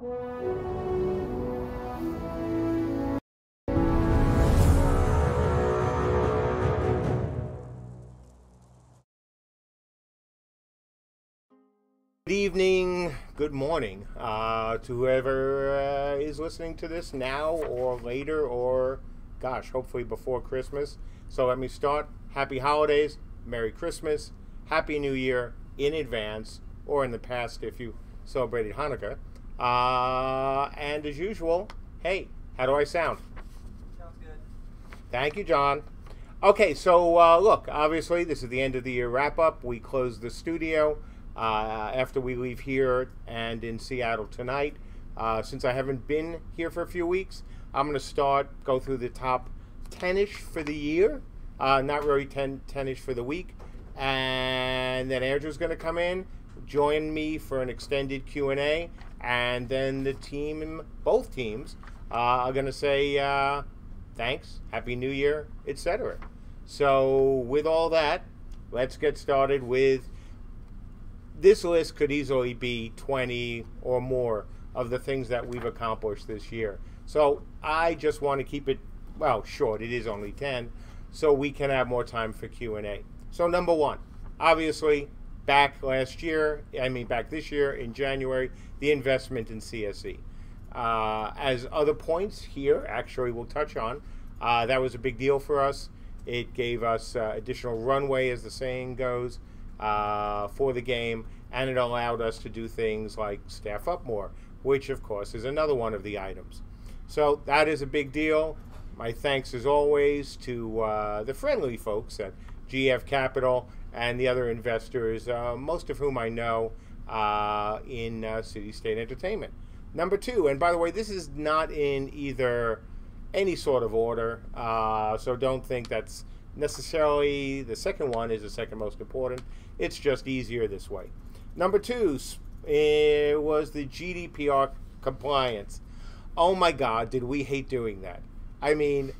Good evening, good morning to whoever is listening to this now or later or, gosh, hopefully before Christmas. So let me start. Happy holidays, Merry Christmas, Happy New Year in advance or in the past if you celebrated Hanukkah. And as usual, hey, how do I sound? Sounds good. Thank you, John. Okay, so look, obviously this is the end of the year wrap-up. We close the studio after we leave here and in Seattle tonight. Since I haven't been here for a few weeks, I'm going to go through the top 10-ish for the year. Not really 10-ish for the week. And then Andrew's going to come in, join me for an extended Q&A. And then both teams, are going to say thanks, Happy New Year, etc. So with all that, let's get started with this list. Could easily be 20 or more of the things that we've accomplished this year. So I just want to keep it, well, short. It is only 10, so we can have more time for Q&A. So number one, obviously, back this year in January, the investment in CSE. As other points here, actually, we'll touch on, that was a big deal for us. It gave us additional runway, as the saying goes, for the game, and it allowed us to do things like staff up more, which of course is another one of the items. So that is a big deal. My thanks as always to the friendly folks at GF Capital and the other investors, most of whom I know in City State Entertainment. Number two, and by the way, this is not in either any sort of order, so don't think that's necessarily the second one is the second most important. It's just easier this way. Number two was the GDPR compliance. Oh my God, did we hate doing that? I mean,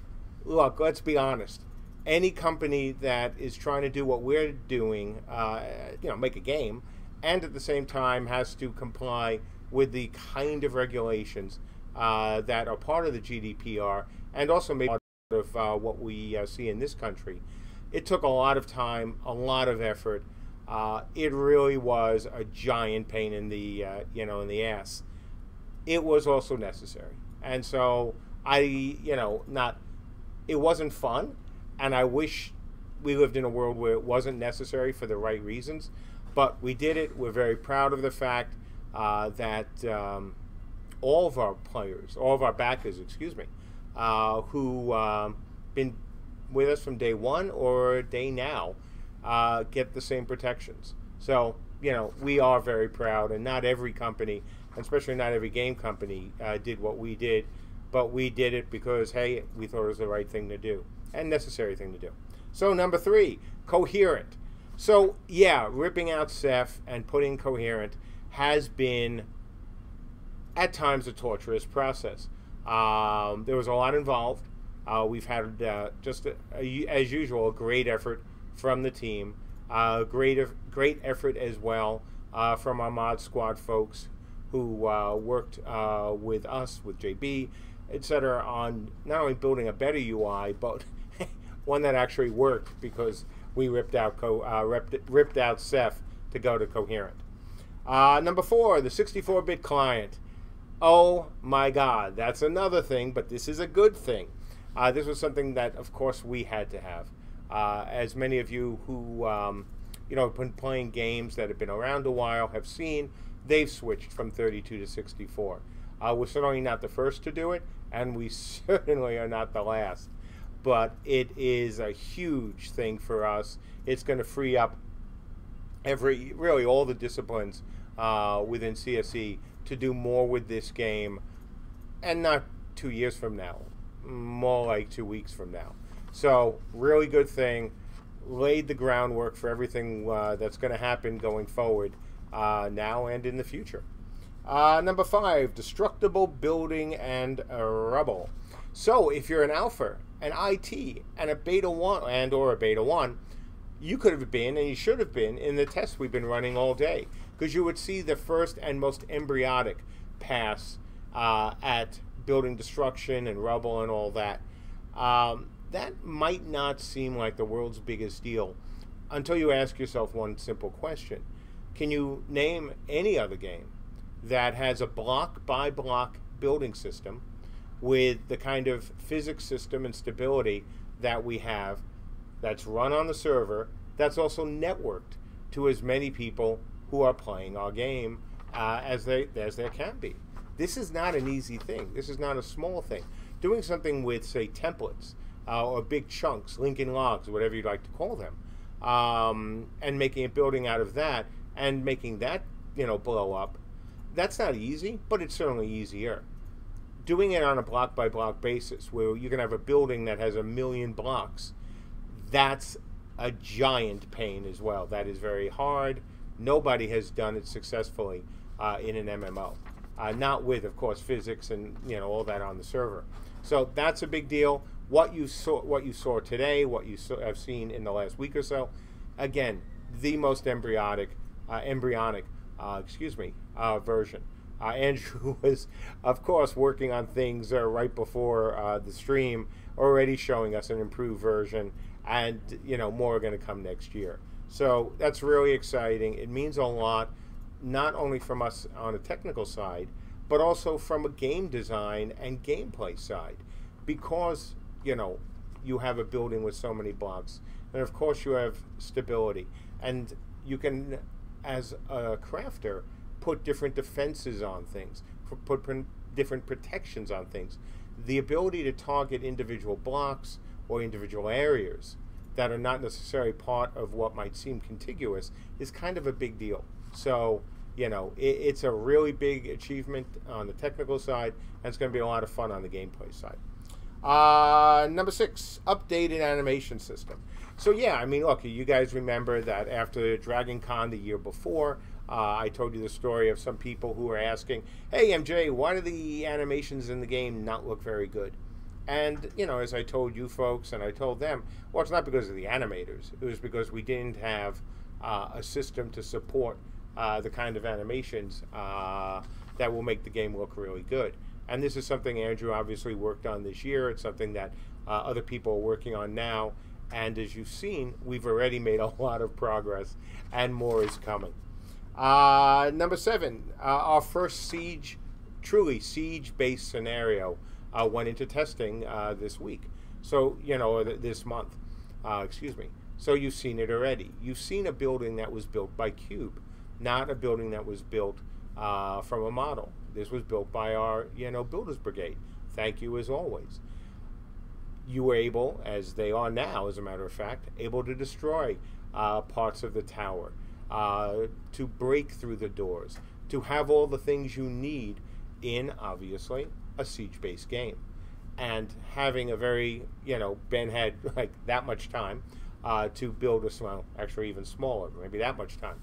look, let's be honest. Any company that is trying to do what we're doing, make a game, and at the same time has to comply with the kind of regulations that are part of the GDPR and also maybe part of what we see in this country. It took a lot of time, a lot of effort. It really was a giant pain in the in the ass. It was also necessary, and so it wasn't fun, and I wish we lived in a world where it wasn't necessary for the right reasons, but we did it. We're very proud of the fact that all of our players, all of our backers, who been with us from day one or day now, get the same protections. So, we are very proud, and not every company, especially not every game company, did what we did, but we did it because, hey, we thought it was the right thing to do and necessary thing to do. So number three, Coherent. So yeah, ripping out Ceph and putting Coherent has been at times a torturous process. There was a lot involved. We've had as usual, a great effort from the team. Great effort as well from our mod squad folks who worked with us, with JB, etc., on not only building a better UI, but one that actually worked because we ripped out Ceph to go to Coherent. Number four, the 64-bit client. Oh my God, that's another thing, but this is a good thing. This was something that, of course, we had to have. As many of you who have been playing games that have been around a while have seen, they've switched from 32 to 64. We're certainly not the first to do it, and we certainly are not the last. But it is a huge thing for us. It's going to free up really all the disciplines within CSE to do more with this game, and not 2 years from now, more like 2 weeks from now. So really good thing. Laid the groundwork for everything that's going to happen going forward now and in the future. Number five, destructible building and Rubble. So if you're an alpha, an IT, and a beta 1 or a beta 1, you could have been, and you should have been, in the tests we've been running all day, because you would see the first and most embryonic pass at building destruction and rubble and all that. That might not seem like the world's biggest deal until you ask yourself one simple question. Can you name any other game that has a block by block building system with the kind of physics system and stability that we have, that's run on the server, that's also networked to as many people who are playing our game as there can be? This is not an easy thing. This is not a small thing. Doing something with, say, templates or big chunks, linking logs, whatever you'd like to call them, and making a building out of that and making that, blow up, that's not easy, but it's certainly easier. Doing it on a block by block basis where you can have a building that has 1 million blocks, that's a giant pain as well. That is very hard. Nobody has done it successfully in an MMO. Not with, of course, physics and all that on the server. So that's a big deal. What you saw today, what you have seen in the last week or so, again, the most embryonic version. Andrew was, of course, working on things right before the stream, already showing us an improved version, and more are going to come next year. So that's really exciting. It means a lot, not only from us on a technical side, but also from a game design and gameplay side, because you have a building with so many blocks, and of course you have stability, and you can, as a crafter, put different defenses on things, put different protections on things. The ability to target individual blocks or individual areas that are not necessarily part of what might seem contiguous is kind of a big deal. So, it's a really big achievement on the technical side, and it's going to be a lot of fun on the gameplay side. Number 6, updated animation system. So yeah, look, you guys remember that after Dragon Con the year before, I told you the story of some people who were asking, hey MJ, why do the animations in the game not look very good? And, as I told you folks, and I told them, well, it's not because of the animators. It was because we didn't have a system to support the kind of animations that will make the game look really good. And this is something Andrew obviously worked on this year. It's something that other people are working on now. And as you've seen, we've already made a lot of progress, and more is coming. Number 7, our first truly siege-based scenario went into testing this week. So, this month. So you've seen it already. You've seen a building that was built by Cube, not a building that was built from a model. This was built by our, Builders Brigade. Thank you as always. You were able, as they are now, as a matter of fact, able to destroy parts of the tower, to break through the doors, to have all the things you need in, obviously, a siege-based game. And having a very, Ben had like that much time to build actually even smaller, maybe that much time,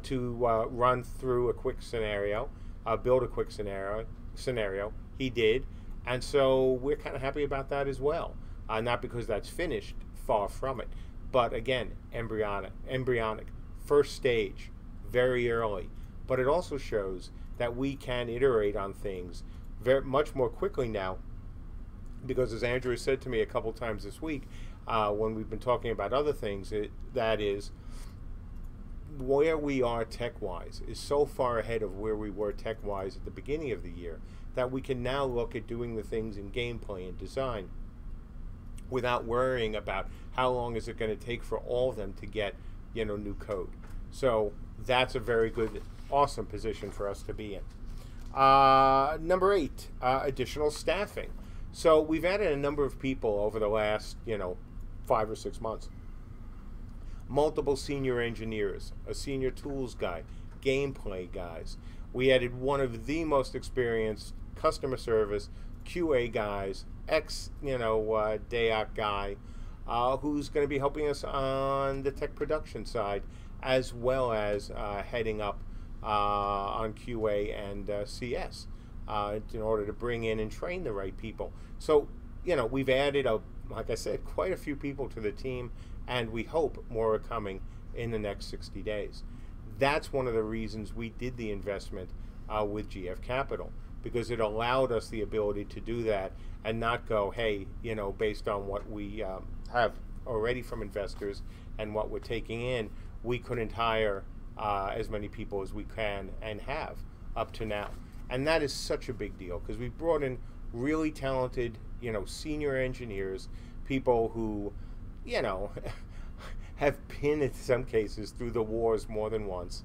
to run through a quick scenario, build a quick scenario. He did. And so we're kind of happy about that as well. Not because that's finished, far from it. But again, embryonic, first stage, very early. But it also shows that we can iterate on things much more quickly now. Because as Andrew said to me a couple times this week, when we've been talking about other things, that is, where we are tech-wise is so far ahead of where we were tech-wise at the beginning of the year that we can now look at doing the things in gameplay and design without worrying about how long is it going to take for all of them to get, new code. So that's a very good, awesome position for us to be in. Number 8, additional staffing. So we've added a number of people over the last, 5 or 6 months. Multiple senior engineers, a senior tools guy, gameplay guys. We added one of the most experienced customer service QA guys, ex-DAOC guy, who's going to be helping us on the tech production side, as well as heading up on QA and CS in order to bring in and train the right people. So, we've added, like I said, quite a few people to the team, and we hope more are coming in the next 60 days. That's one of the reasons we did the investment with GF Capital, because it allowed us the ability to do that and not go, hey, based on what we have already from investors and what we're taking in, we couldn't hire as many people as we can and have up to now. And that is such a big deal, because we've brought in really talented, senior engineers, people who, have been in some cases through the wars more than once.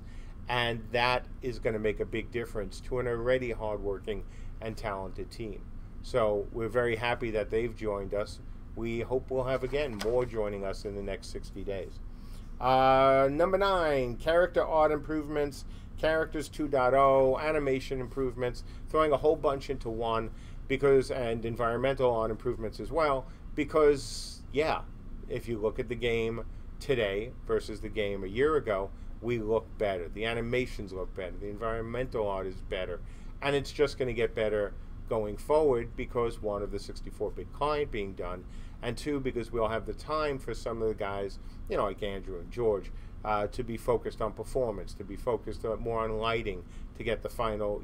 And that is going to make a big difference to an already hardworking and talented team. So we're very happy that they've joined us. We hope we'll have, again, more joining us in the next 60 days. Number 9, character art improvements, characters 2.0, animation improvements, throwing a whole bunch into one, and environmental art improvements as well, because, yeah, if you look at the game today versus the game a year ago, we look better. The animations look better. The environmental art is better. And it's just going to get better going forward, because one, of the 64-bit client being done, and two, because we'll have the time for some of the guys, like Andrew and George, to be focused on performance, to be focused more on lighting, to get the final,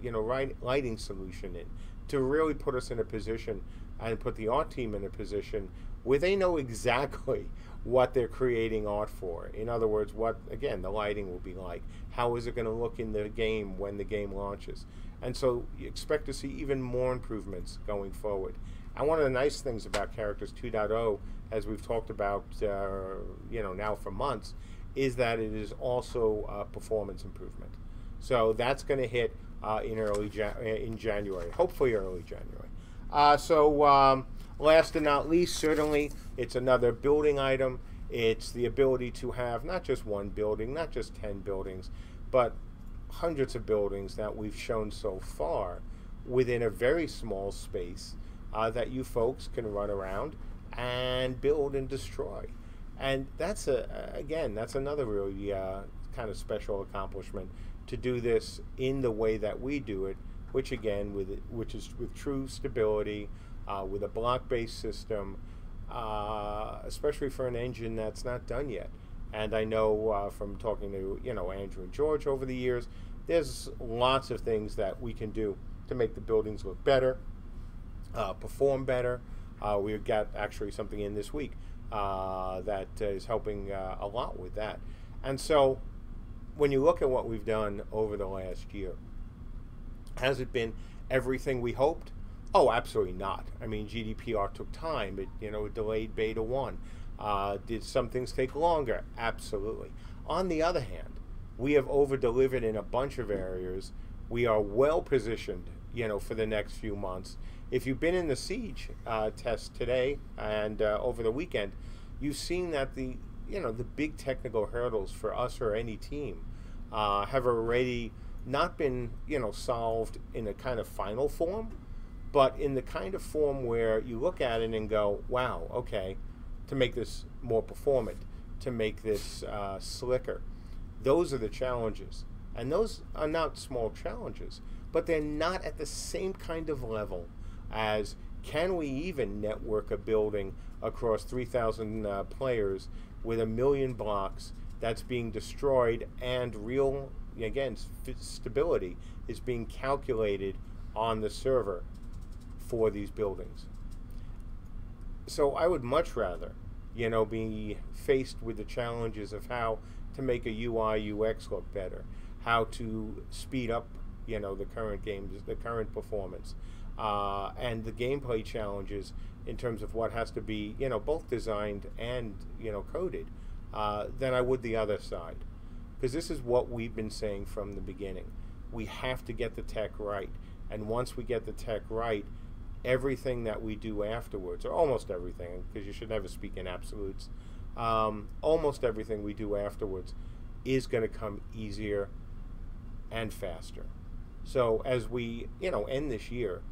lighting solution in, to really put us in a position and put the art team in a position where they know exactly what they're creating art for. In other words, what, again, the lighting will be like. How is it going to look in the game when the game launches? And so you expect to see even more improvements going forward. And one of the nice things about Characters 2.0, as we've talked about, now for months, is that it is also a performance improvement. So that's going to hit in January, hopefully early January. Last and not least, certainly, it's another building item. It's the ability to have not just one building, not just 10 buildings, but hundreds of buildings that we've shown so far within a very small space that you folks can run around and build and destroy. And that's that's another really kind of special accomplishment, to do this in the way that we do it, which is with true stability, with a block-based system, especially for an engine that's not done yet. And I know from talking to Andrew and George over the years, there's lots of things that we can do to make the buildings look better, perform better. We've got actually something in this week that is helping a lot with that. And so when you look at what we've done over the last year, has it been everything we hoped? Oh, absolutely not. I mean, GDPR took time. It delayed Beta 1. Did some things take longer? Absolutely. On the other hand, we have over-delivered in a bunch of areas. We are well-positioned, for the next few months. If you've been in the Siege test today and over the weekend, you've seen that the big technical hurdles for us or any team have already not been, solved in a kind of final form, but in the kind of form where you look at it and go, wow, okay, to make this more performant, to make this slicker. Those are the challenges. And those are not small challenges, but they're not at the same kind of level as, can we even network a building across 3,000 players with 1 million blocks that's being destroyed, and real, again, stability is being calculated on the server for these buildings. So I would much rather, be faced with the challenges of how to make a UI UX look better, how to speed up, the current games, the current performance, and the gameplay challenges in terms of what has to be, both designed and, coded, than I would the other side. Because this is what we've been saying from the beginning. We have to get the tech right. And once we get the tech right, everything that we do afterwards, or almost everything, because you should never speak in absolutes, almost everything we do afterwards is going to come easier and faster. So as we, end this year,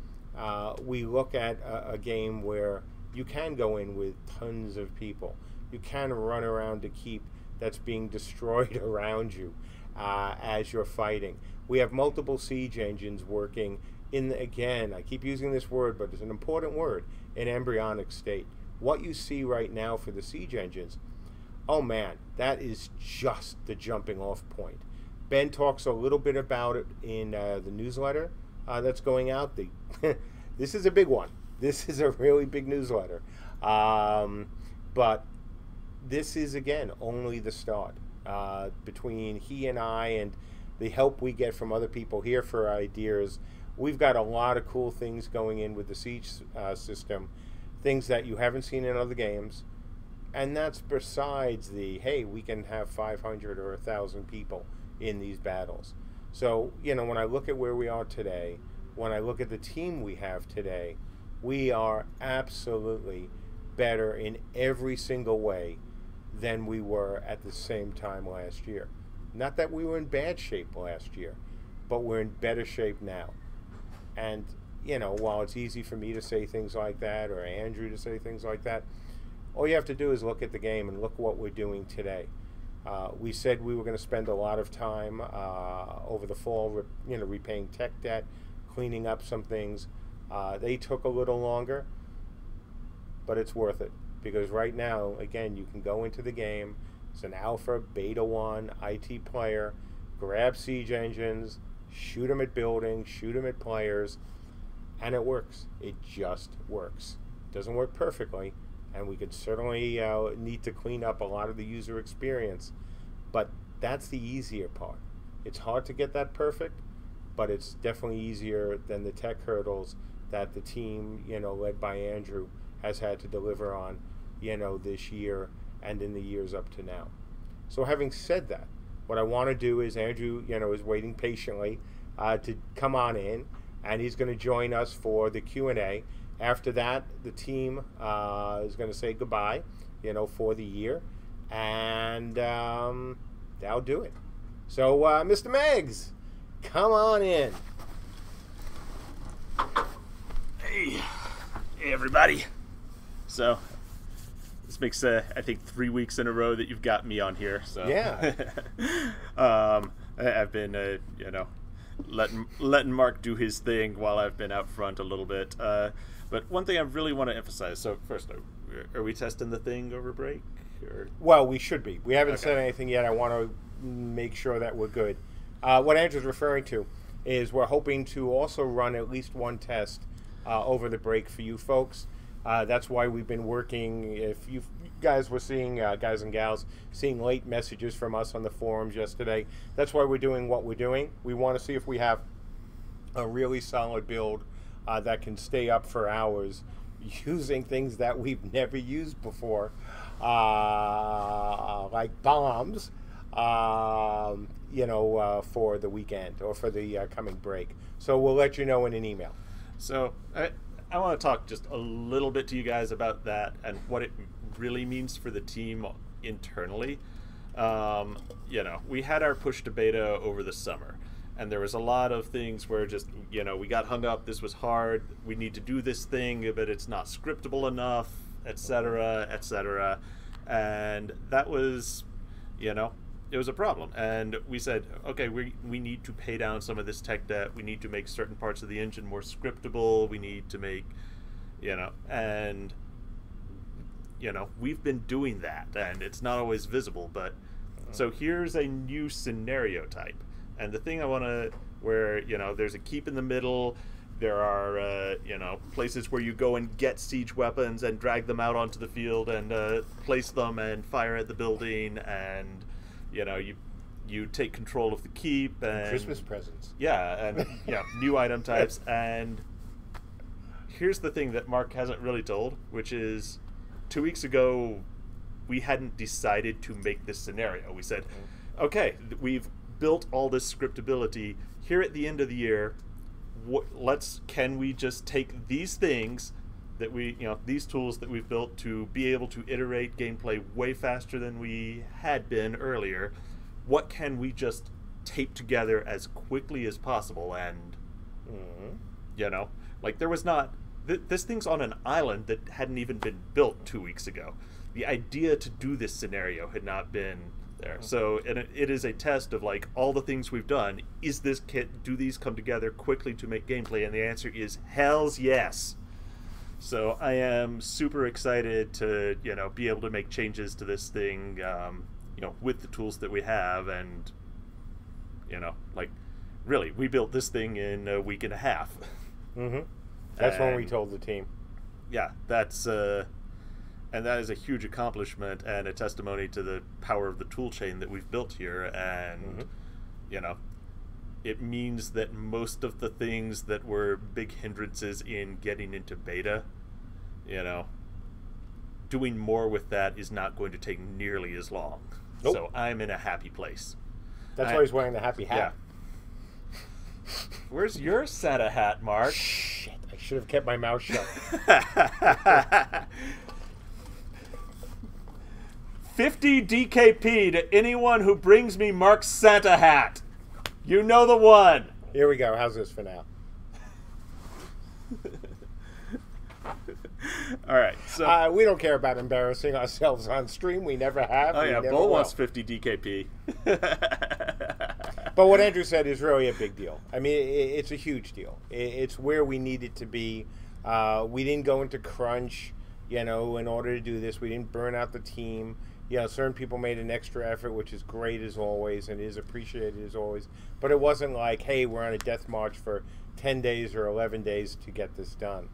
we look at a game where you can go in with tons of people. You can run around to keep that's being destroyed around you as you're fighting. We have multiple siege engines working in, again, I keep using this word, but it's an important word, in embryonic state. What you see right now for the siege engines, oh man, that is just the jumping off point. Ben talks a little bit about it in the newsletter that's going out. This is a big one. This is a really big newsletter. But this is, again, only the start. Between he and I and the help we get from other people here for ideas, we've got a lot of cool things going in with the siege system, things that you haven't seen in other games. And that's besides the, hey, we can have 500 or 1,000 people in these battles. So, you know, when I look at where we are today, when I look at the team we have today, we are absolutely better in every single way than we were at the same time last year. Not that we were in bad shape last year, but we're in better shape now. And, you know, while it's easy for me to say things like that, or Andrew to say things like that, all you have to do is look at the game and look what we're doing today. We said we were going to spend a lot of time over the fall, repaying tech debt, cleaning up some things. They took a little longer, but it's worth it. Because right now, again, you can go into the game. It's an alpha, beta 1, IT player, grab siege engines, shoot them at buildings, shoot them at players, and it works. It just works. It doesn't work perfectly, and we could certainly need to clean up a lot of the user experience, but that's the easier part. It's hard to get that perfect, but it's definitely easier than the tech hurdles that the team, led by Andrew, has had to deliver on, this year and in the years up to now. So having said that, what I want to do is Andrew, is waiting patiently to come on in, and he's going to join us for the Q&A. After that, the team is going to say goodbye, for the year, and that'll do it. So, Mr. Meggs, come on in. Hey everybody. So this makes I think 3 weeks in a row that you've got me on here. So yeah, I've been letting Mark do his thing while I've been out front a little bit. But one thing I really want to emphasize. So first, are we testing the thing over break? Or? Well, we should be. We haven't said anything yet. I want to make sure that we're good. What Andrew's referring to is we're hoping to also run at least one test over the break for you folks. That's why we've been working. If you guys were seeing, guys and gals, seeing late messages from us on the forums yesterday, that's why we're doing what we're doing. We want to see if we have a really solid build that can stay up for hours using things that we've never used before, like bombs, for the weekend or for the coming break. So we'll let you know in an email. So I want to talk just a little bit to you guys about that and what it really means for the team internally. We had our push to beta over the summer, and there was a lot of things where just, we got hung up. This was hard. We need to do this thing, but it's not scriptable enough, etc., etc. And that was, it was a problem. And we said, okay, we need to pay down some of this tech debt. We need to make certain parts of the engine more scriptable. We need to make, we've been doing that, and it's not always visible. But so here's a new scenario type. And the thing I want to, where, there's a keep in the middle. There are, places where you go and get siege weapons and drag them out onto the field and place them and fire at the building, and you take control of the keep and Christmas presents. Yeah, and new item types. And here's the thing that Mark hasn't really told, which is 2 weeks ago we hadn't decided to make this scenario. We said, okay, we've built all this scriptability here at the end of the year. Can we just take these things that these tools that we've built to be able to iterate gameplay way faster than we had been earlier? What can we just tape together as quickly as possible? And there was not this thing's on an island that hadn't even been built 2 weeks ago. The idea to do this scenario had not been there. So it is a test of all the things we've done. Is this kit? Do these come together quickly to make gameplay? And the answer is hell's yes. So I am super excited to be able to make changes to this thing, with the tools that we have, and like really, we built this thing in a week and a half. Mm-hmm. That's when we told the team. Yeah, and that is a huge accomplishment and a testimony to the power of the tool chain that we've built here. And, it means that most of the things that were big hindrances in getting into beta, doing more with that is not going to take nearly as long. Nope. So I'm in a happy place. That's why he's wearing the happy hat. Yeah. Where's your Santa hat, Mark? Shit, I should have kept my mouth shut. 50 DKP to anyone who brings me Mark's Santa hat. You know the one. Here we go. How's this for now? All right. So we don't care about embarrassing ourselves on stream. We never have. Oh, yeah. Bull wants 50 DKP. But what Andrew said is really a big deal. I mean, it's a huge deal. It's where we needed to be. We didn't go into crunch, in order to do this. We didn't burn out the team. Certain people made an extra effort, which is great as always and is appreciated as always. But it wasn't like, hey, we're on a death march for 10 days or 11 days to get this done.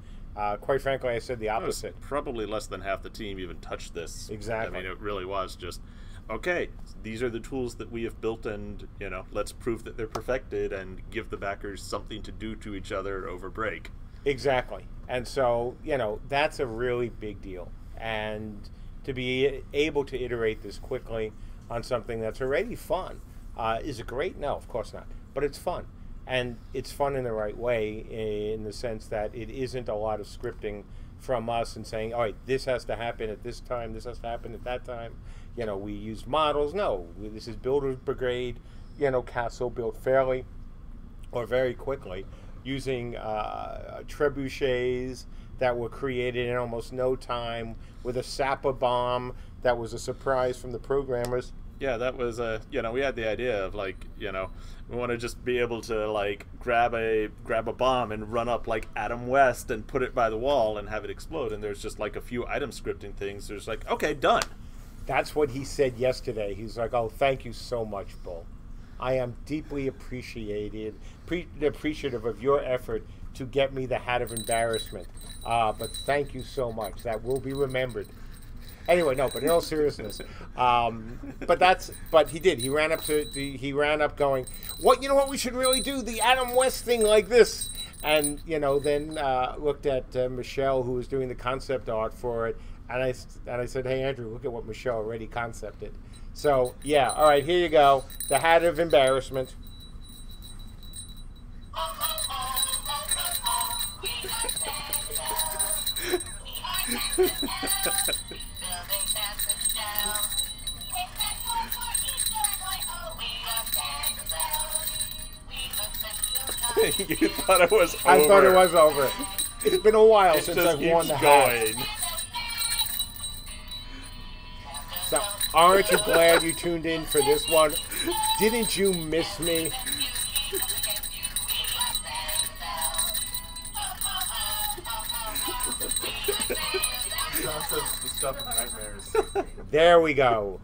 Quite frankly, I said the opposite. Probably less than half the team even touched this. Exactly. I mean, it really was just, okay, these are the tools that we have built, and, let's prove that they're perfected and give the backers something to do to each other over break. Exactly. And so, that's a really big deal. And to be able to iterate this quickly on something that's already fun, is it great? No, of course not. But it's fun. And it's fun in the right way, in the sense that it isn't a lot of scripting from us and saying, all right, this has to happen at this time, this has to happen at that time. We use models. No, this is Builder's Brigade, castle built fairly or very quickly using trebuchets that were created in almost no time with a sapper bomb that was a surprise from the programmers. Yeah, that was we had the idea of we want to just be able to grab a bomb and run up like Adam West and put it by the wall and have it explode, and there's just a few item scripting things. There's okay, done. That's what he said yesterday. He's like, oh, thank you so much, Bull. I am deeply appreciative of your effort to get me the hat of embarrassment. But thank you so much. That will be remembered. Anyway, no, but in all seriousness, but he did. He ran up going, what? You know what we should really do? The Adam West thing like this. And, then looked at Michelle, who was doing the concept art for it. And I said, hey, Andrew, look at what Michelle already concepted. So, yeah, all right, here you go. The hat of embarrassment. You thought it was over. I thought it was over. It's been a while since I've worn the hat. So, aren't you glad you tuned in for this one? Didn't you miss me? There we go.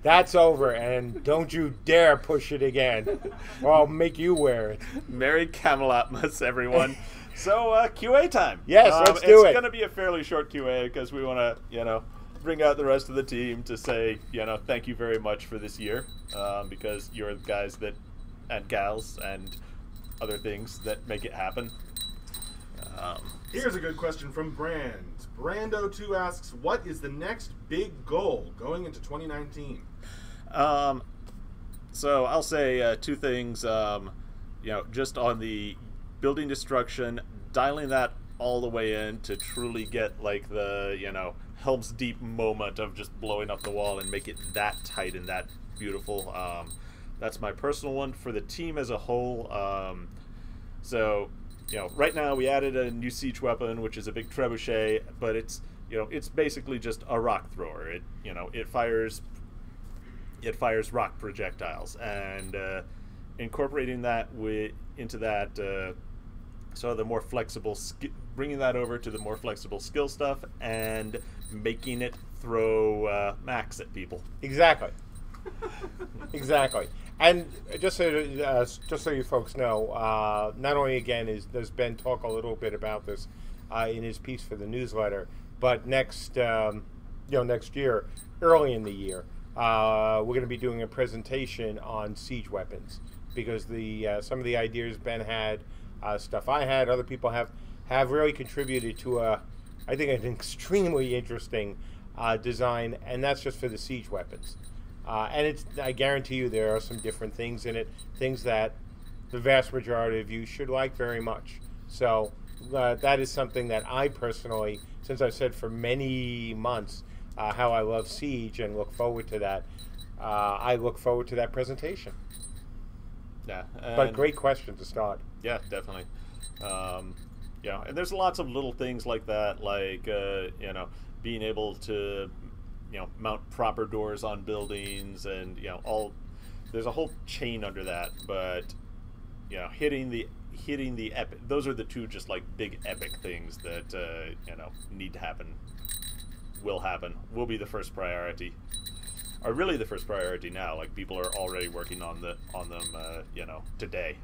That's over, and don't you dare push it again, or I'll make you wear it. Merry Camelotmas, everyone. So, QA time. Yes, let's do it. It's going to be a fairly short QA because we want to, bring out the rest of the team to say, thank you very much for this year, because you're the guys and gals and other things that make it happen. Here's a good question from Brando 2 asks, what is the next big goal going into 2019? So I'll say two things. Just on the building destruction, dialing that all the way in to truly get the Helm's Deep moment of just blowing up the wall and make it that tight and that beautiful. That's my personal one. For the team as a whole, right now we added a new siege weapon, which is a big trebuchet, but it's basically just a rock thrower. It fires rock projectiles, and incorporating that into that, so the more flexible, bringing that over to the more flexible skill stuff and making it throw max at people. Exactly. Exactly. And just so you folks know, not only again does Ben talk a little bit about this in his piece for the newsletter, but next year, early in the year, we're going to be doing a presentation on siege weapons, because some of the ideas Ben had, stuff I had, other people have really contributed to I think an extremely interesting design, and that's just for the siege weapons. And I guarantee you there are some different things in it, things that the vast majority of you should like very much. So that is something that I personally, since I've said for many months how I love Siege and look forward to that, I look forward to that presentation. Yeah. But great question to start. Yeah, definitely. Yeah, and there's lots of little things like that, like, being able to mount proper doors on buildings, and there's a whole chain under that. But hitting the epic, those are the two just like big epic things that need to happen, will be the first priority, are really the first priority now. Like, people are already working on them today.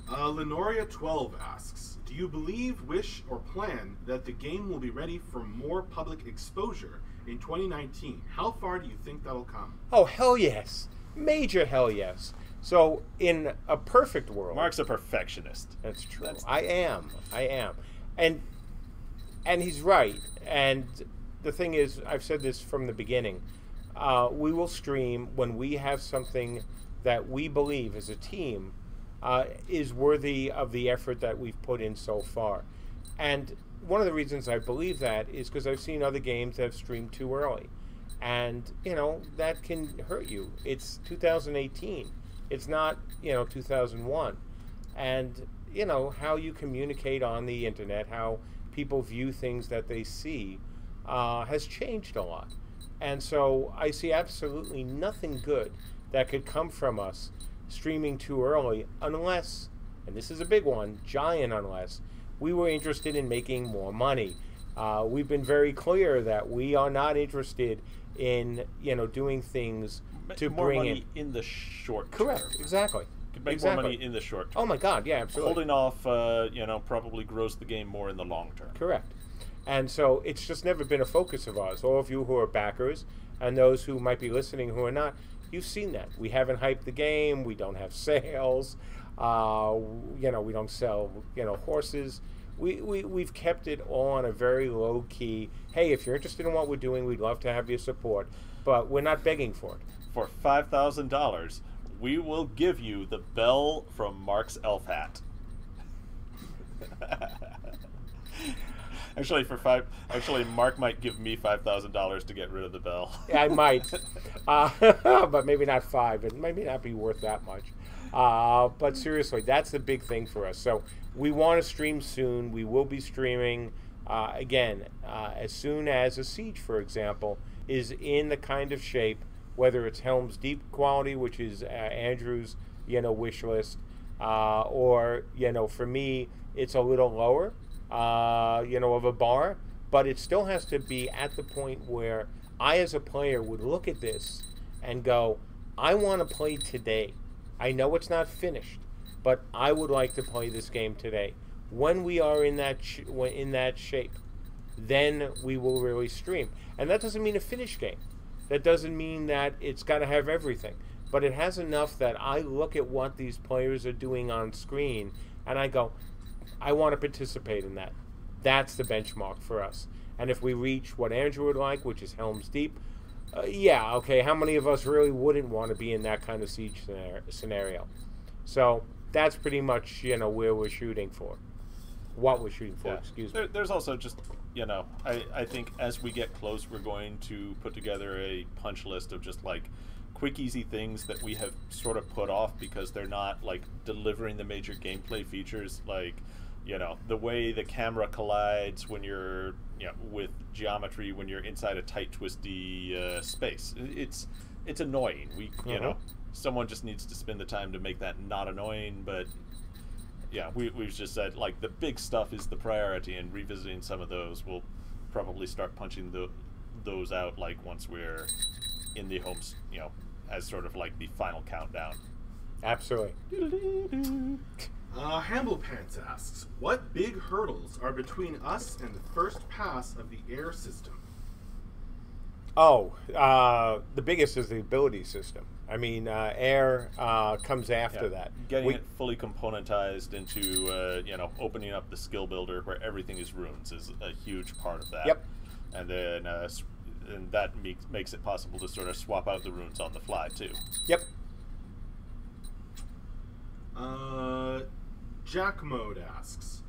Lenoria 12 asks, do you believe, wish, or plan that the game will be ready for more public exposure in 2019? How far do you think that'll come? Oh, hell yes. Major hell yes. So, in a perfect world... Mark's a perfectionist. That's true. I am. And he's right. And the thing is, I've said this from the beginning, we will stream when we have something that we believe as a team is worthy of the effort that we've put in so far. And one of the reasons I believe that is because I've seen other games that have streamed too early. And, that can hurt you. It's 2018. It's not, 2001. And, how you communicate on the internet, how people view things that they see has changed a lot. And so I see absolutely nothing good that could come from us streaming too early, unless, and this is a big one, giant unless, we were interested in making more money. We've been very clear that we are not interested in, doing things to more bring money in the short Correct, term. exactly. Could make Exactly. more money in the short term. Oh my God, yeah, absolutely. Holding off, probably grows the game more in the long term. Correct. And so it's just never been a focus of ours. All of you who are backers and those who might be listening who are not, you've seen that. We haven't hyped the game. We don't have sales. We don't sell, horses. We've kept it on a very low key. Hey, if you're interested in what we're doing, we'd love to have your support. But we're not begging for it. For $5,000, we will give you the bell from Mark's elf hat. Actually, Mark might give me $5,000 to get rid of the bell. Yeah, I might, but maybe not five. It may not be worth that much. But seriously, that's the big thing for us. So we want to stream soon. We will be streaming again as soon as a Siege, for example, is in the kind of shape, whether it's Helm's Deep quality, which is Andrew's wish list, or for me, it's a little lower. Of a bar, but it still has to be at the point where I, as a player, would look at this and go, I want to play today. I know it's not finished, but I would like to play this game today. When we are in that shape, then we will really stream. And that doesn't mean a finished game. That doesn't mean that it's got to have everything. But it has enough that I look at what these players are doing on screen and I go, I want to participate in that. That's the benchmark for us. And if we reach what Andrew would like, which is Helm's Deep, yeah, okay, how many of us really wouldn't want to be in that kind of siege scenario? So that's pretty much, where we're shooting for. What we're shooting for, Yeah. excuse me. There's also just, I think as we get close, we're going to put together a punch list of just like quick, easy things that we have sort of put off because they're not like delivering the major gameplay features, like the way the camera collides when you're with geometry when you're inside a tight, twisty space. It's annoying. Someone just needs to spend the time to make that not annoying. But yeah, we've just said like the big stuff is the priority, and revisiting some of those, we'll probably start punching those out like once we're in the homes, as sort of like the final countdown. Absolutely. Hamblepants asks, what big hurdles are between us and the first pass of the air system? Oh, the biggest is the ability system. I mean, air comes after that. Getting it fully componentized into, opening up the skill builder where everything is runes is a huge part of that. Yep. And then and that makes it possible to sort of swap out the runes on the fly, too. Yep. Jack Mode asks,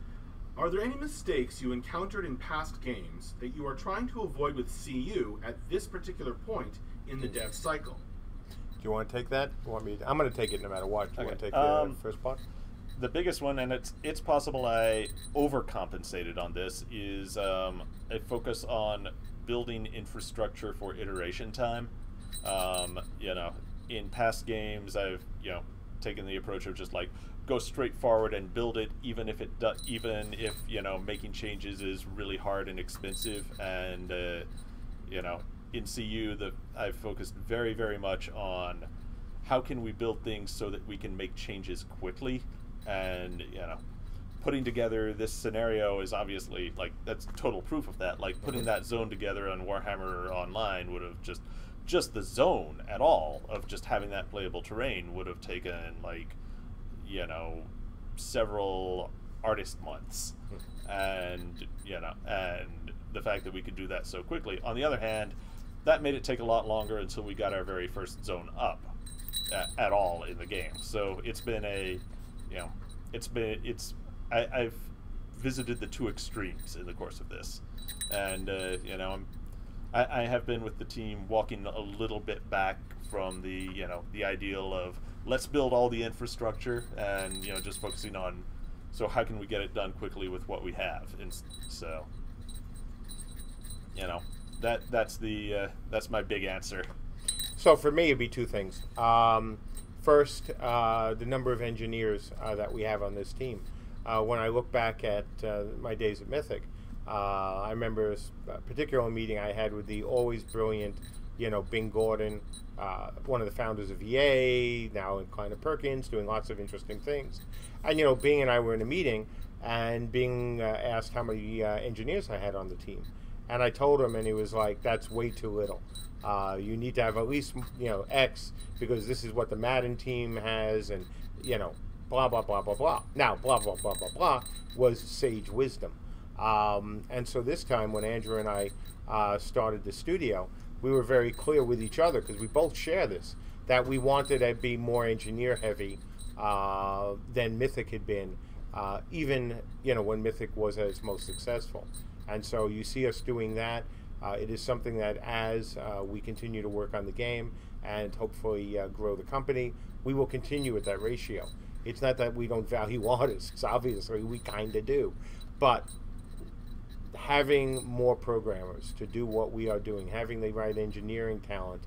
are there any mistakes you encountered in past games that you are trying to avoid with CU at this particular point in the dev cycle? Do you want to take that? I'm going to take it no matter what. Do you want to take the first part? The biggest one, and it's possible I overcompensated on this, is a focus on building infrastructure for iteration time. In past games, I've taken the approach of just like go straight forward and build it, even if making changes is really hard and expensive. And in CU, I've focused very, very much on how can we build things so that we can make changes quickly. And putting together this scenario is obviously like that's total proof of that. Like putting that zone together on Warhammer Online would have just the zone at all of just having that playable terrain would have taken several artist months. And the fact that we could do that so quickly. On the other hand, that made it take a lot longer until we got our very first zone up at all in the game. So it's been I've visited the two extremes in the course of this. And I have been with the team walking a little bit back from the ideal of let's build all the infrastructure and just focusing on so how can we get it done quickly with what we have. And so that's my big answer. So for me, it'd be two things. First, the number of engineers that we have on this team. When I look back at my days at Mythic, I remember a particular meeting I had with the always brilliant, Bing Gordon, one of the founders of EA, now in Kleiner Perkins, doing lots of interesting things. And, Bing and I were in a meeting, and Bing asked how many engineers I had on the team. And I told him, and he was like, that's way too little. You need to have at least, X, because this is what the Madden team has, and, blah, blah, blah, blah, blah. Now, blah, blah, blah, blah, blah was sage wisdom. And so this time when Andrew and I started the studio, we were very clear with each other, because we both share this, that we wanted to be more engineer heavy than Mythic had been, even when Mythic was at its most successful. And so you see us doing that. It is something that as we continue to work on the game and hopefully grow the company, we will continue at that ratio. It's not that we don't value artists. Obviously, we kind of do. But having more programmers to do what we are doing, having the right engineering talent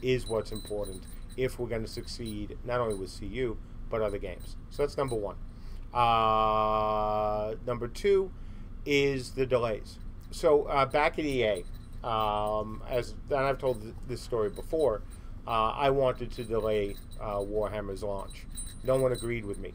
is what's important if we're going to succeed not only with CU, but other games. So that's number one. Number two is the delays. So back at EA, and I've told this story before, I wanted to delay Warhammer's launch. No one agreed with me.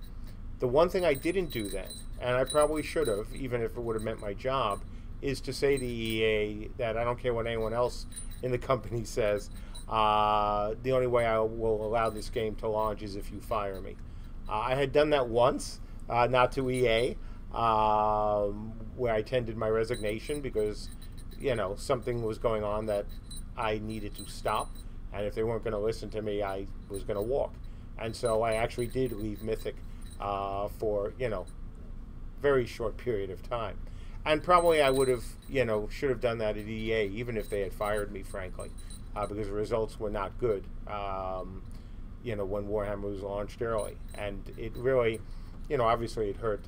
The one thing I didn't do then, and I probably should have, even if it would have meant my job, is to say to EA that I don't care what anyone else in the company says, the only way I will allow this game to launch is if you fire me. I had done that once, not to EA, where I tendered my resignation because, something was going on that I needed to stop. And if they weren't going to listen to me, I was going to walk. And so I actually did leave Mythic for, very short period of time. And probably I would have, should have done that at EA, even if they had fired me, frankly, because the results were not good, when Warhammer was launched early. And it really, obviously it hurt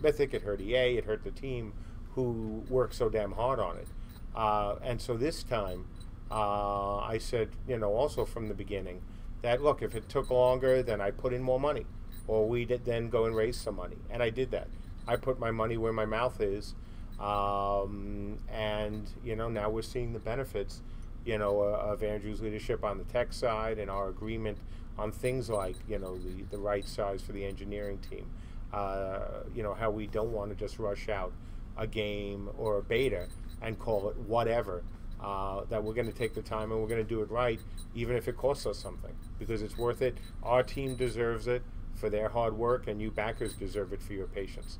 Mythic, it hurt EA, it hurt the team who worked so damn hard on it. And so this time, I said, also from the beginning, that, look, if it took longer, then I put in more money, or we did then go and raise some money. And I did that. I put my money where my mouth is, and, now we're seeing the benefits of Andrew's leadership on the tech side and our agreement on things like, the right size for the engineering team. How we don't want to just rush out a game or a beta and call it whatever. That we're going to take the time and we're going to do it right, even if it costs us something, because it's worth it. Our team deserves it for their hard work, and you backers deserve it for your patience.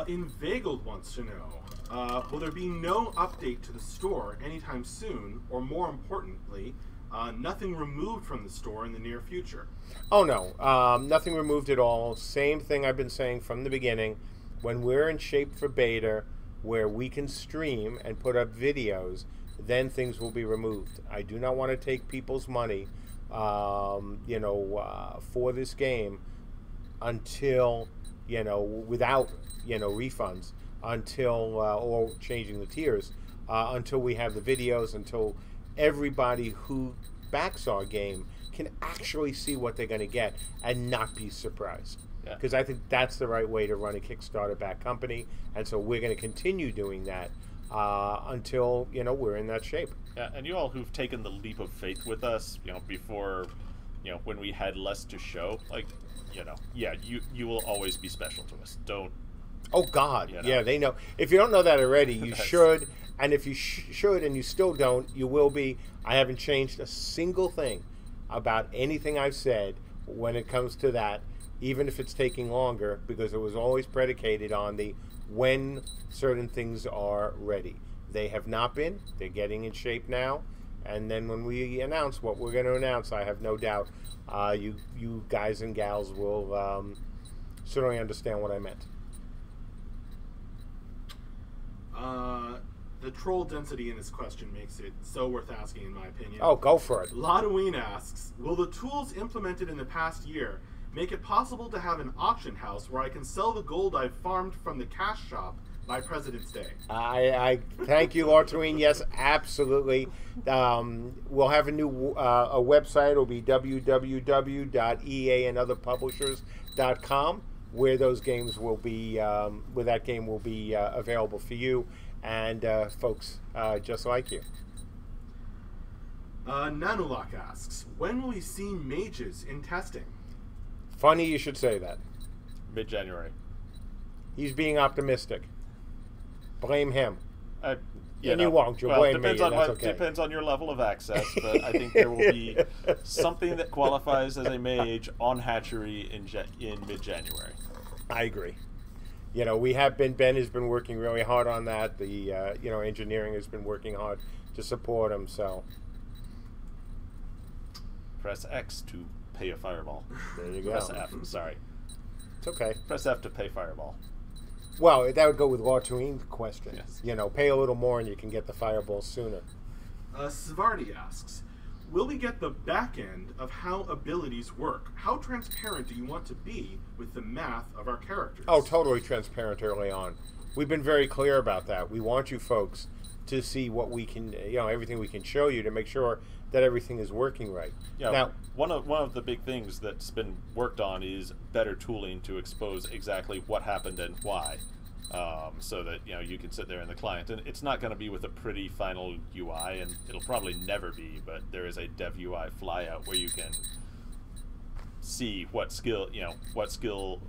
Inveigled wants to know, will there be no update to the store anytime soon, or more importantly, nothing removed from the store in the near future? Oh, no. Nothing removed at all. Same thing I've been saying from the beginning. When we're in shape for beta, where we can stream and put up videos, then things will be removed. I do not want to take people's money, for this game until, without, refunds, until, or changing the tiers, until we have the videos, until everybody who backs our game can actually see what they're going to get and not be surprised. Because I think that's the right way to run a Kickstarter-backed company, and so we're going to continue doing that until we're in that shape. Yeah, and you all who've taken the leap of faith with us, before, when we had less to show, you will always be special to us. Don't. Oh God, yeah, they know. If you don't know that already, you should, and if you should and you still don't, you will be. I haven't changed a single thing about anything I've said when it comes to that. Even if it's taking longer, because it was always predicated on the when certain things are ready. They have not been. They're getting in shape now. And then when we announce what we're going to announce, I have no doubt you guys and gals will certainly understand what I meant. The troll density in this question makes it so worth asking, in my opinion. Oh, go for it. Lodoween asks, will the tools implemented in the past year make it possible to have an auction house where I can sell the gold I've farmed from the cash shop by President's Day? I thank you, Lodoween. Yes, absolutely. We'll have a new a website. It'll be www.eaandotherpublishers.com, where those games will be, where that game will be available for you and folks just like you. Nanulak asks, when will we see mages in testing? Funny you should say that. Mid-January. He's being optimistic. Blame him. You won't. You'll blame me. That's okay. Depends on your level of access, but I think there will be something that qualifies as a mage on Hatchery in mid-January. I agree. We have been. Ben has been working really hard on that. The engineering has been working hard to support him. So press X to pay a fireball. There you go. Press F. Sorry. It's okay. Press F to pay fireball. Well, that would go with Lodoween's question. Yes. Pay a little more and you can get the fireball sooner. Svarty asks, will we get the back end of how abilities work? How transparent do you want to be with the math of our characters? Oh, totally transparent early on. We've been very clear about that. We want you folks to see what we can, everything we can show you to make sure that everything is working right. Yeah, now, one of the big things that's been worked on is better tooling to expose exactly what happened and why, so that you can sit there in the client, and it's not going to be with a pretty final UI, and it'll probably never be. But there is a dev UI flyout where you can see what skill,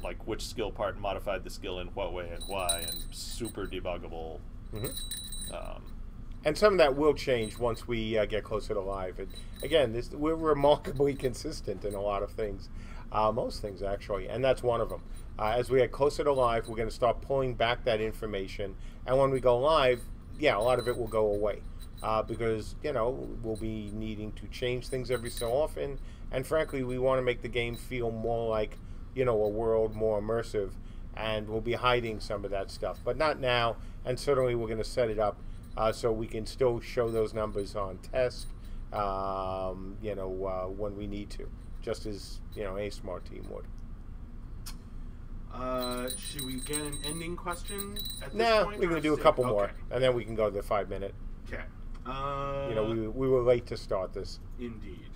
like which skill part modified the skill in what way and why, and super debuggable. Mm-hmm. And some of that will change once we get closer to live. And again, we're remarkably consistent in a lot of things, most things actually, and that's one of them. As we get closer to live, we're going to start pulling back that information, and when we go live, a lot of it will go away because we'll be needing to change things every so often, and frankly, we want to make the game feel more like a world, more immersive, and we'll be hiding some of that stuff, but not now. And certainly, we're going to set it up so we can still show those numbers on test, when we need to, just as a smart team would. Should we get an ending question at this nah, point? We're going to do a couple more, and then we can go to the 5-minute. Okay. We were late to start this. Indeed.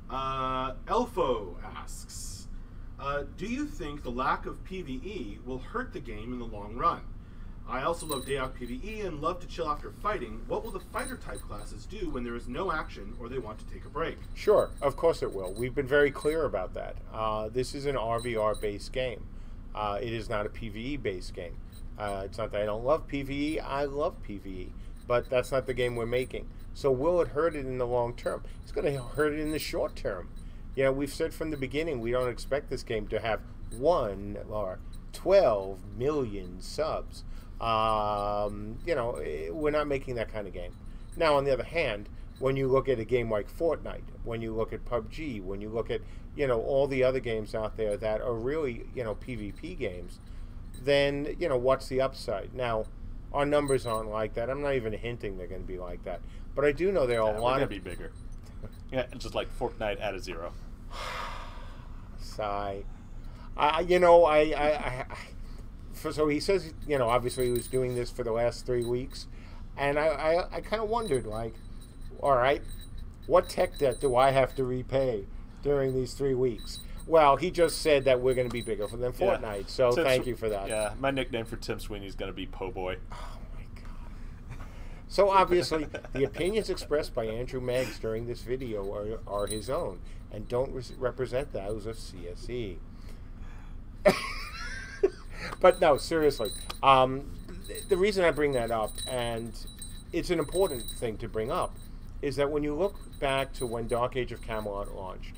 Elfo asks, do you think the lack of PvE will hurt the game in the long run? I also love day out PvE and love to chill after fighting. What will the fighter type classes do when there is no action or they want to take a break? Sure, of course it will. We've been very clear about that. This is an RVR based game. It is not a PvE based game. It's not that I don't love PvE. I love PvE, but that's not the game we're making. So will it hurt it in the long term? It's going to hurt it in the short term. You know, we've said from the beginning we don't expect this game to have 1 or 12 million subs. You know, we're not making that kind of game. Now, on the other hand, when you look at a game like Fortnite, when you look at PUBG, when you look at, you know, all the other games out there that are really, you know, PvP games, then, you know, what's the upside? Now, our numbers aren't like that. I'm not even hinting they're going to be like that. But I do know there are a lot of... be bigger. Yeah, just like Fortnite at a 0. Sigh. You know, so he says, you know, obviously he was doing this for the last 3 weeks. And I kind of wondered, like, all right, what tech debt do I have to repay during these 3 weeks? Well, he just said that we're going to be bigger than Fortnite, yeah. So thank you for that. Yeah, my nickname for Tim Sweeney is going to be Po Boy. Oh, my God. So obviously, the opinions expressed by Andrew Meggs during this video are his own and don't represent those of CSE. But no, seriously, the reason I bring that up, and it's an important thing to bring up, is that when you look back to when Dark Age of Camelot launched,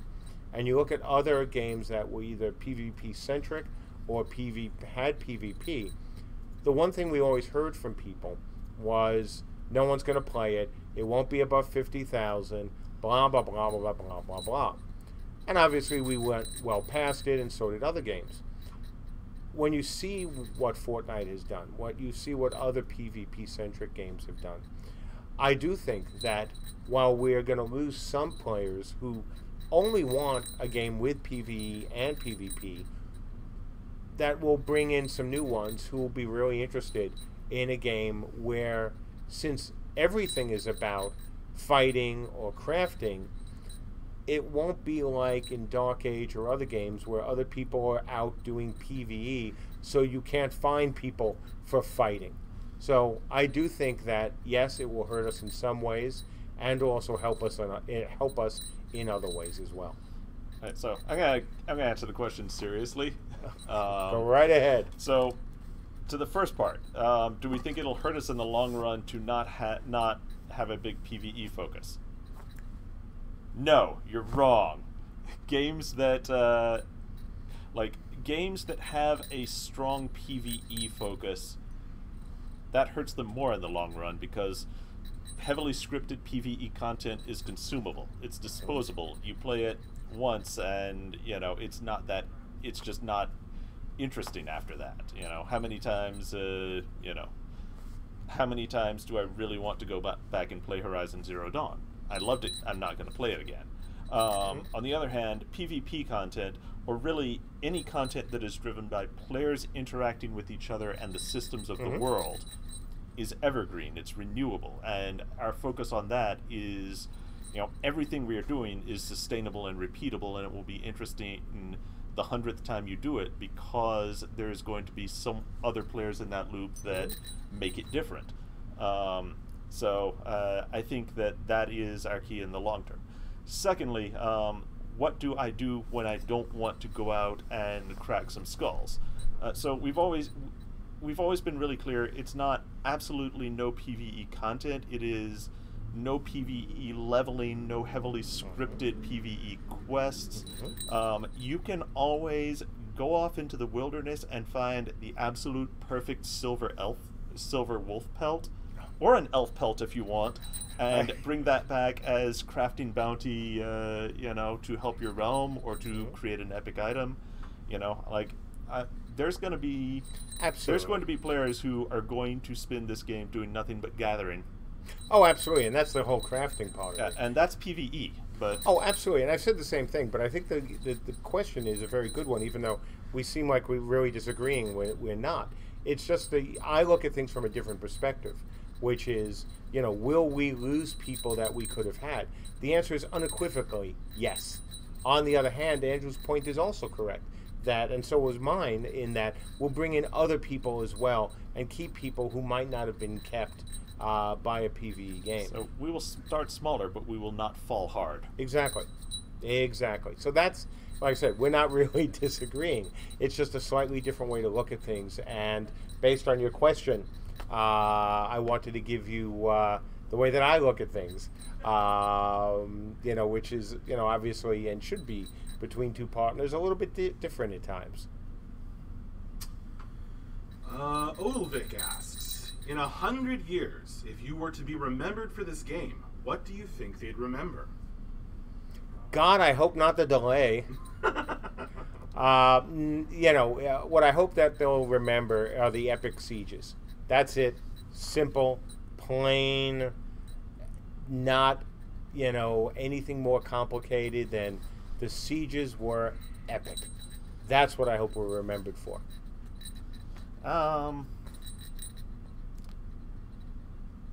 and you look at other games that were either PvP-centric or had PvP, the one thing we always heard from people was, no one's going to play it, it won't be above 50,000, blah, blah, blah, blah, blah, blah, blah. And obviously we went well past it, and so did other games. When you see what Fortnite has done, you see what other PvP-centric games have done, I do think that while we're going to lose some players who only want a game with PvE and PvP, that will bring in some new ones who will be really interested in a game where, since everything is about fighting or crafting, it won't be like in Dark Age or other games where other people are out doing PvE, so you can't find people for fighting. So I do think that, yes, it will hurt us in some ways, and also help us in other ways as well. All right, so I'm gonna answer the question seriously. Go right ahead. So, to the first part, do we think it'll hurt us in the long run to not have a big PvE focus? No, you're wrong. Games that games that have a strong PvE focus, that hurts them more in the long run, because heavily scripted PvE content is consumable. It's disposable. You play it once, and you know it's just not interesting after that. You know, how many times do I really want to go back and play Horizon Zero Dawn? I loved it. I'm not going to play it again. On the other hand, PvP content, or really any content that is driven by players interacting with each other and the systems of the world, is evergreen. It's renewable, and our focus on that is, you know, everything we are doing is sustainable and repeatable, and it will be interesting the 100th time you do it, because there's going to be some other players in that loop that make it different. So I think that is our key in the long term. Secondly, what do I do when I don't want to go out and crack some skulls? So we've always been really clear, it's not absolutely no PvE content, it is no PvE leveling, no heavily scripted PvE quests. You can always go off into the wilderness and find the absolute perfect silver wolf pelt, or an elf pelt if you want, and bring that back as crafting bounty, to help your realm or to create an epic item. There's going to be players who are going to spend this game doing nothing but gathering. Oh, absolutely, and that's the whole crafting part of it. And that's PvE. But oh, absolutely, and I've said the same thing, but I think the question is a very good one, even though we seem like we're really disagreeing. We're not. It's just I look at things from a different perspective, which is, will we lose people that we could have had? The answer is unequivocally yes. On the other hand, Andrew's point is also correct. that, and so was mine, in that we'll bring in other people as well and keep people who might not have been kept by a PvE game. So we will start smaller, but we will not fall hard. Exactly. So that's, like I said, we're not really disagreeing. It's just a slightly different way to look at things. And based on your question, I wanted to give you the way that I look at things, which is, obviously, and should be, between two partners, a little bit different at times. Olvik asks, in 100 years, if you were to be remembered for this game, what do you think they'd remember? God, I hope not the delay. What I hope that they'll remember are the epic sieges. That's it. Simple, plain, not, anything more complicated than the sieges were epic. That's what I hope we're remembered for.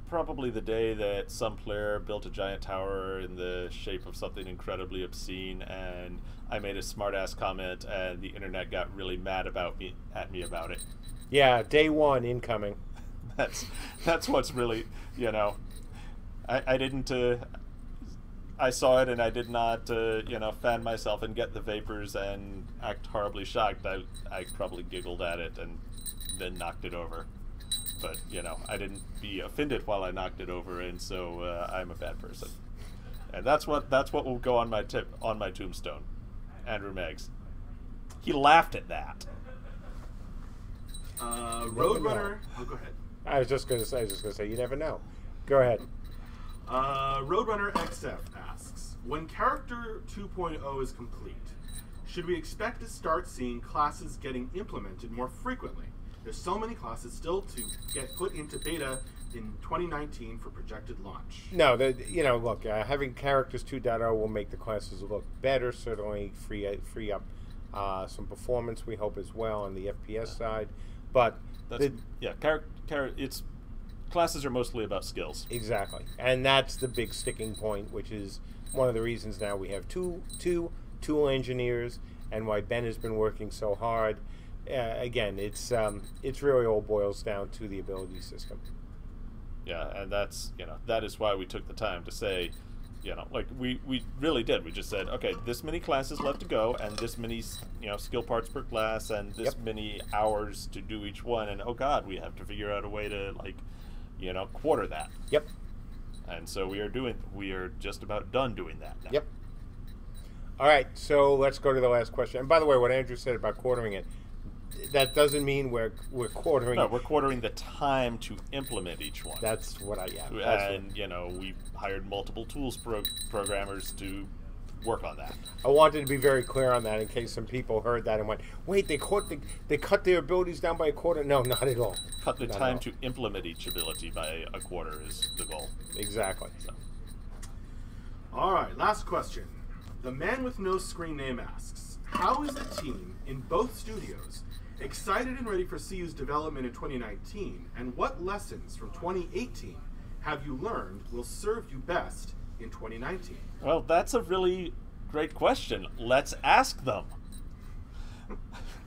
Probably the day that some player built a giant tower in the shape of something incredibly obscene, and I made a smart-ass comment, and the internet got really mad at me about it. Yeah, day one incoming. That's what's really, I didn't. I saw it and I did not, fan myself and get the vapors and act horribly shocked. I probably giggled at it and then knocked it over. But, I didn't be offended while I knocked it over, and so I'm a bad person. And that's what will go on my tombstone. Andrew Meggs. He laughed at that. Roadrunner. Oh, go ahead. I was just gonna say, you never know. Go ahead. Roadrunner XF asks, when Character 2.0 is complete, should we expect to start seeing classes getting implemented more frequently? There's so many classes still to get put into beta in 2019 for projected launch. No, look, having Characters 2.0 will make the classes look better, certainly free up some performance, we hope, as well on the FPS side. But classes are mostly about skills. Exactly, and that's the big sticking point, which is one of the reasons now we have two tool engineers, and why Ben has been working so hard. Again, it's really all boils down to the ability system. Yeah, and that is why we took the time to say, we really did. We just said, okay, this many classes left to go, and this many skill parts per class, and this many hours to do each one, and oh God, we have to figure out a way to quarter that. Yep. And so we are just about done doing that now. Yep. All right, so let's go to the last question. And by the way, what Andrew said about quartering it, that doesn't mean we're quartering. No, we're quartering the time to implement each one. That's what I we hired multiple tools programmers to work on that. I wanted to be very clear on that in case some people heard that and went, "Wait, they cut their abilities down by a quarter?" No, not at all. Cut the time to implement each ability by a quarter is the goal. Exactly. So. All right, last question. The man with no screen name asks, how is the team in both studios excited and ready for CU's development in 2019, and what lessons from 2018 have you learned will serve you best in 2019? Well, that's a really great question. Let's ask them.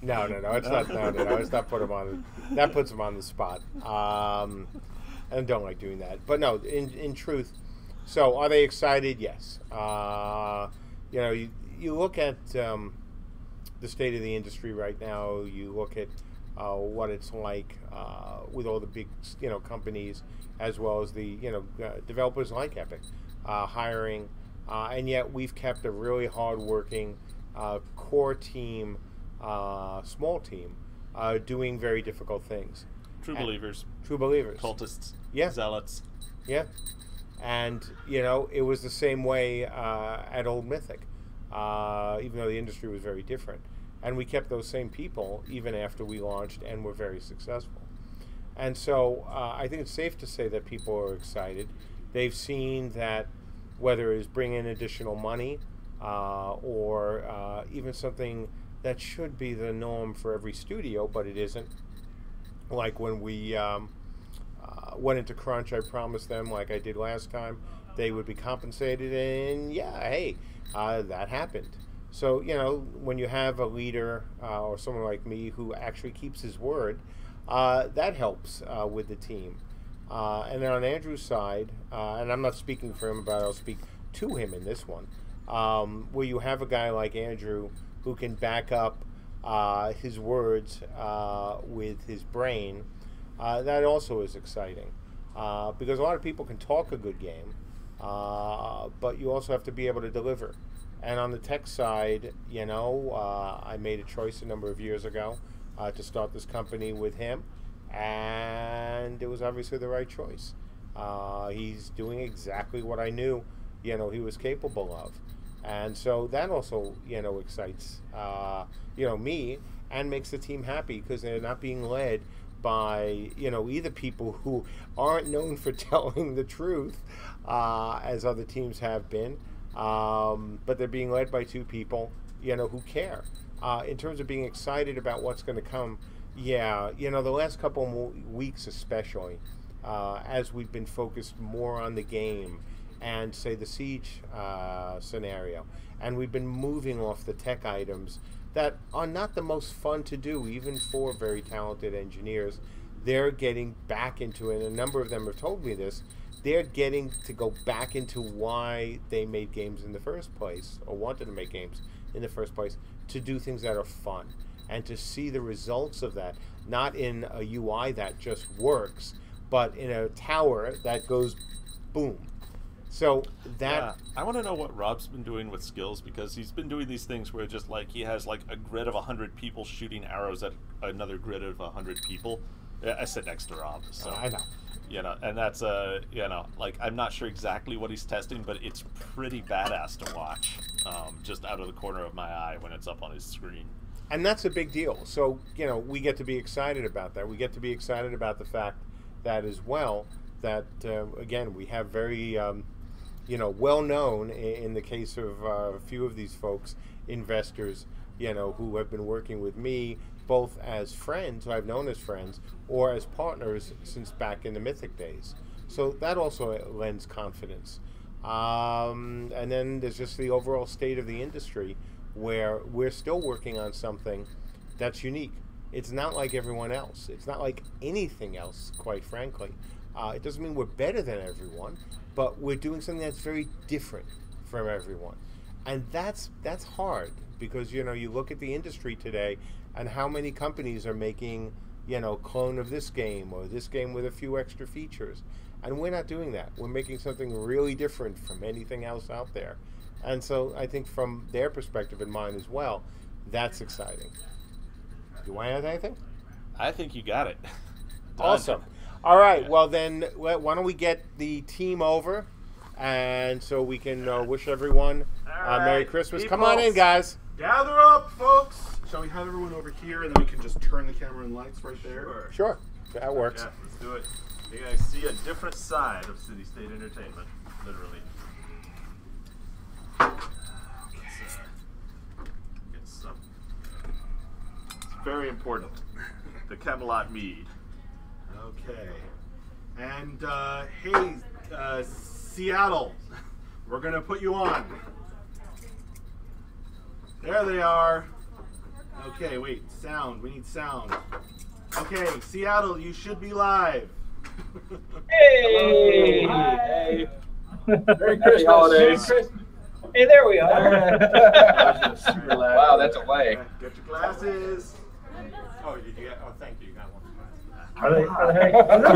No, it's not. No, it's not put them on. That puts them on the spot. And I don't like doing that. But no, in truth, so are they excited? Yes. You look at the state of the industry right now. You look at what it's like with all the big companies, as well as the developers like Epic hiring, and yet we've kept a really hard-working core team, small team, doing very difficult things. True believers, cultists, zealots. Yeah, and it was the same way at Old Mythic. Even though the industry was very different. And we kept those same people even after we launched and were very successful. And so I think it's safe to say that people are excited. They've seen that whether it's bring in additional money or even something that should be the norm for every studio, but it isn't. Like when we went into crunch, I promised them, like I did last time, they would be compensated, and yeah, hey, that happened. So, when you have a leader or someone like me who actually keeps his word, that helps with the team. And then on Andrew's side, and I'm not speaking for him, but I'll speak to him in this one, where you have a guy like Andrew who can back up his words with his brain, that also is exciting. Because a lot of people can talk a good game, but you also have to be able to deliver. And on the tech side, I made a choice a number of years ago to start this company with him, and it was obviously the right choice. He's doing exactly what I knew, he was capable of. And so that also, excites, me and makes the team happy because they're not being led by, either people who aren't known for telling the truth, as other teams have been, but they're being led by two people, who care. In terms of being excited about what's going to come, the last couple of weeks especially, as we've been focused more on the game and, say, the Siege scenario, and we've been moving off the tech items that are not the most fun to do, even for very talented engineers. They're getting back into it, and a number of them have told me this, they're getting to go back into why they made games in the first place, or wanted to make games in the first place, to do things that are fun, and to see the results of that, not in a UI that just works, but in a tower that goes boom. So that... Yeah. I want to know what Rob's been doing with skills, because he's been doing these things where just like he has like a grid of 100 people shooting arrows at another grid of 100 people. I sit next to Rob, so I know. And that's like I'm not sure exactly what he's testing, but it's pretty badass to watch, just out of the corner of my eye when it's up on his screen. And that's a big deal. So, we get to be excited about that. We get to be excited about the fact that as well, that, again, we have very, well known, in the case of a few of these folks, investors, who have been working with me, both as friends, who I've known as friends, or as partners since back in the Mythic days. So that also lends confidence. And then there's just the overall state of the industry, where we're still working on something that's unique. It's not like everyone else. It's not like anything else, quite frankly. It doesn't mean we're better than everyone, but we're doing something that's very different from everyone. And that's hard, because, you look at the industry today and how many companies are making, clone of this game or this game with a few extra features. And we're not doing that. We're making something really different from anything else out there. And so I think from their perspective and mine as well, that's exciting. Do you want to add anything? I think you got it. Awesome. All right. Well, then, why don't we get the team over, and so we can wish everyone Merry Christmas. Come on in, guys. Gather up, folks. Shall we have everyone over here, and then we can just turn the camera and lights right there? Sure. That works. Yeah, let's do it. You're going to see a different side of City State Entertainment, literally. It's very important. The Camelot Mead. Okay. And, hey, Seattle, we're going to put you on. There they are. Okay, wait, sound. We need sound. Okay, Seattle, you should be live. Hey! Hi. Merry Christmas. Holidays. Hey, there we are. Wow, that's a way. Get your glasses. Oh, thank you. You got one. Are they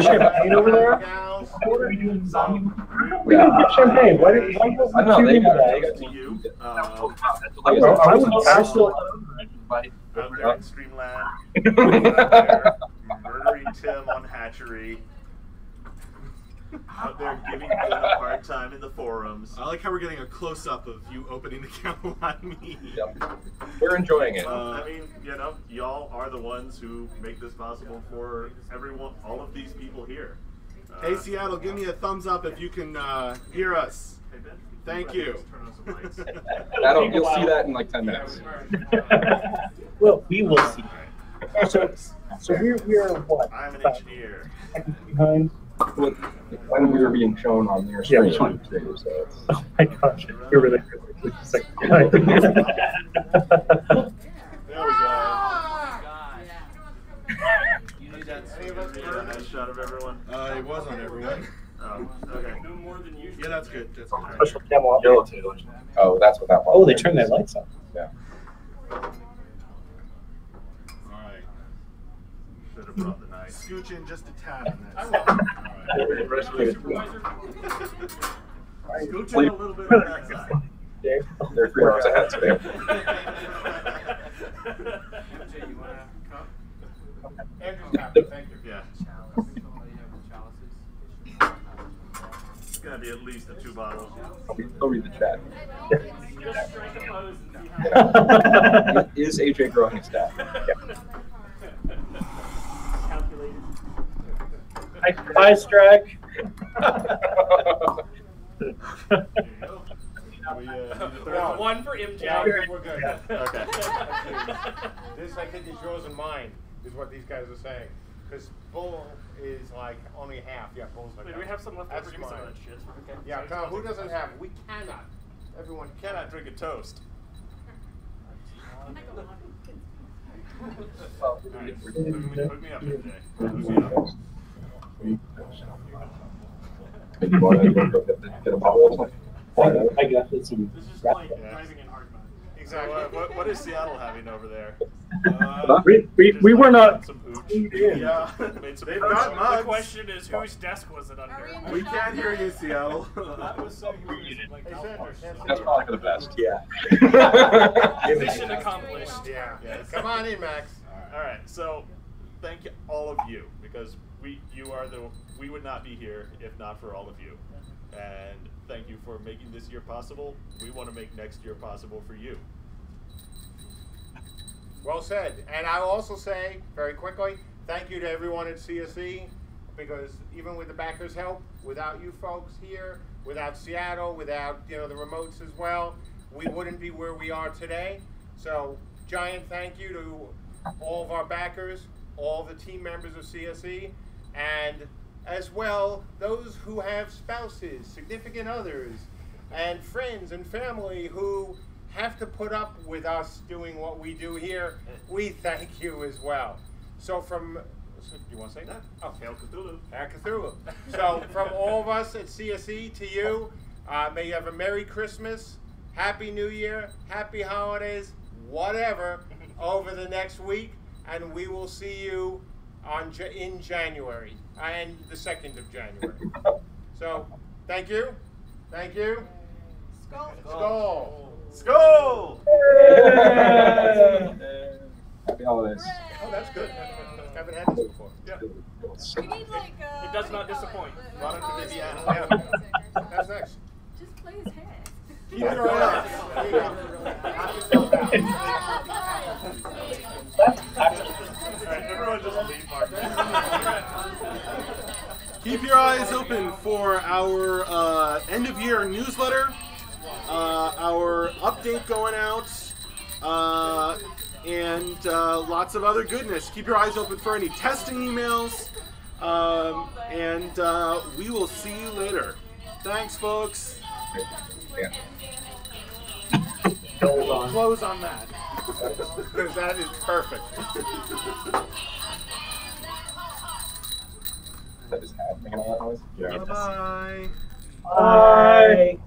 champagne over there? What are we doing? We didn't get champagne. Why didn't I don't know. They got to you. I would pass it. Out there in Streamland, murdering Tim on Hatchery, out there giving Glenn a hard time in the forums. I like how we're getting a close-up of you opening the Camelot Mead. Yep. We're enjoying it. I mean, y'all are the ones who make this possible for everyone, all of these people here. Hey, Seattle, give me a thumbs up if you can hear us. Hey, Ben, Thank you. Turn on some lights. You'll see that in like 10 minutes. Well, we will see. So we're what? I'm an engineer. Behind. When we were being shown on their screen. Yeah, too, so oh my gosh, you're really good. It's like, There we go. A nice shot of everyone. It was on everyone. Oh, okay. No more than usual. Yeah, that's good. That's good. special camel yellow tail. Oh, that's what that was. Oh, they turned their lights on. Yeah. Alright. Should have brought the knife. Scooch in just a tad on that. I will. Alright. Scooch in a little bit on that side. They're 3 hours ahead today. Andrew's happy, thank you. Yeah. It's gonna be at least 2 bottles. I'll read the chat. Is AJ growing his dad? Hi, Strike. One for MJ. Yeah, we're good. Okay. This, I think, is yours and mine, is what these guys are saying. Because Bull is like only half. Yeah, Bull's like Wait, half. do we have some left That's over? Give me some of mine. that shit. Okay. Yeah, Kyle, who doesn't have it? We cannot. Everyone Cannot drink a toast. Hook me up, MJ. Maybe you want to go get a bottle or something? I guess it's This is like driving in hard mode. exactly. What is Seattle having over there? we were not. Some hooch. Yeah. Made some They've hooch. got mugs. The question is, whose desk was it under? We can't hear you, Seattle. That was so weird. Like, Hey, Sanders, can't see That's you. probably for the best. Yeah. mission accomplished. Yeah. Yes. Come on in, Max. All right. So, thank you, all of you, because we would not be here if not for all of you, and thank you for making this year possible. We want to make next year possible for you. Well said. And I'll also say, very quickly, thank you to everyone at CSE, because even with the backers' help, without you folks here, without Seattle, without the remotes as well, we wouldn't be where we are today. So, giant thank you to all of our backers, all the team members of CSE, and as well those who have spouses, significant others, and friends and family who have to put up with us doing what we do here. We thank you as well. So do you want to say that? Oh, Hail Cthulhu. Hail Cthulhu. So from all of us at CSE to you, may you have a Merry Christmas, Happy New Year, Happy Holidays, whatever, over the next week, and we will see you in January, and the 2nd of January. So, thank you. Thank you. Skull. Skull. Skull! Happy holidays. Oh, that's good. Haven't had this before. Yeah. We need like It does not disappoint. Run into Viviana. Yeah. That's next. Just play his head. Keep it around. There you go. Knock yourself out. Alright, everyone just leave Mark. Keep your eyes open for our end of year newsletter, our update going out, and lots of other goodness. Keep your eyes open for any testing emails, and we will see you later. Thanks, folks. Yeah. Close on that. Because that is perfect. That is happening. Yeah. Bye-bye. Bye.